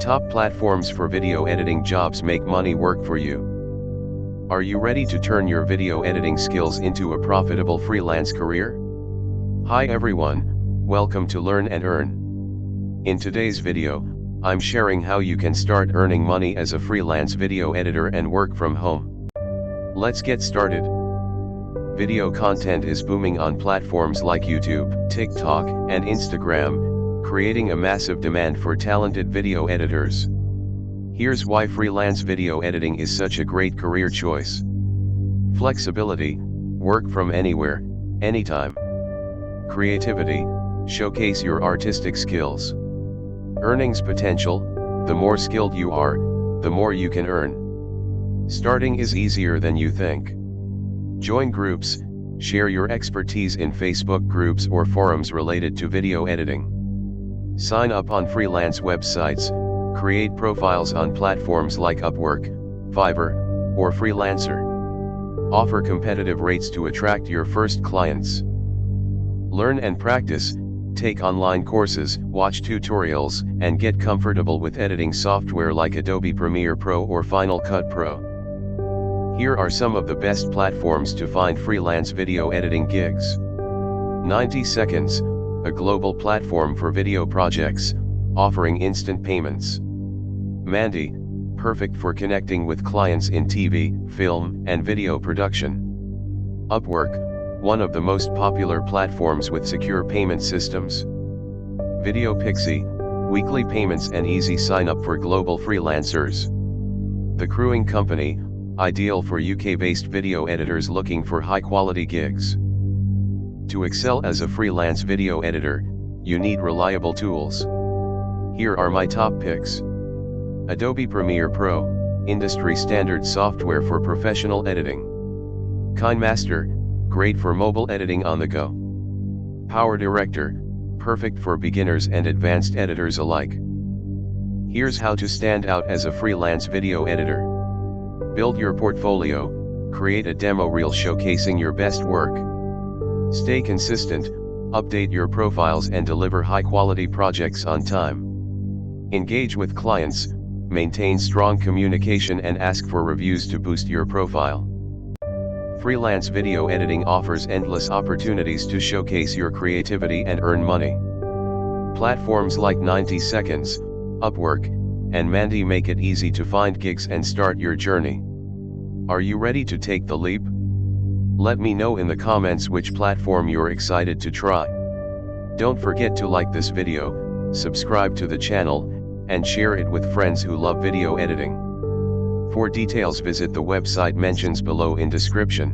Top platforms for video editing jobs make money work for you. Are you ready to turn your video editing skills into a profitable freelance career? Hi everyone, welcome to Learn and Earn. In today's video, I'm sharing how you can start earning money as a freelance video editor and work from home. Let's get started. Video content is booming on platforms like YouTube, TikTok, and Instagram, creating a massive demand for talented video editors. Here's why freelance video editing is such a great career choice. Flexibility, work from anywhere, anytime. Creativity, showcase your artistic skills. Earnings potential, the more skilled you are, the more you can earn. Starting is easier than you think. Join groups, share your expertise in Facebook groups or forums related to video editing. Sign up on freelance websites, create profiles on platforms like Upwork, Fiverr, or Freelancer. Offer competitive rates to attract your first clients. Learn and practice, take online courses, watch tutorials, and get comfortable with editing software like Adobe Premiere Pro or Final Cut Pro. Here are some of the best platforms to find freelance video editing gigs. 90 Seconds, a global platform for video projects, offering instant payments. Mandy, perfect for connecting with clients in TV, film, and video production. Upwork, one of the most popular platforms with secure payment systems. Video Pixie, weekly payments and easy sign-up for global freelancers. The Crewing Company, ideal for UK-based video editors looking for high-quality gigs. To excel as a freelance video editor, you need reliable tools. Here are my top picks. Adobe Premiere Pro, industry standard software for professional editing. KineMaster, great for mobile editing on the go. Power Director, perfect for beginners and advanced editors alike. Here's how to stand out as a freelance video editor. Build your portfolio, create a demo reel showcasing your best work. Stay consistent, update your profiles and deliver high-quality projects on time. Engage with clients, maintain strong communication and ask for reviews to boost your profile. Freelance video editing offers endless opportunities to showcase your creativity and earn money. Platforms like 90 Seconds, Upwork, and Mandy make it easy to find gigs and start your journey. Are you ready to take the leap? Let me know in the comments which platform you're excited to try. Don't forget to like this video, subscribe to the channel, and share it with friends who love video editing. For details visit the website mentions below in description.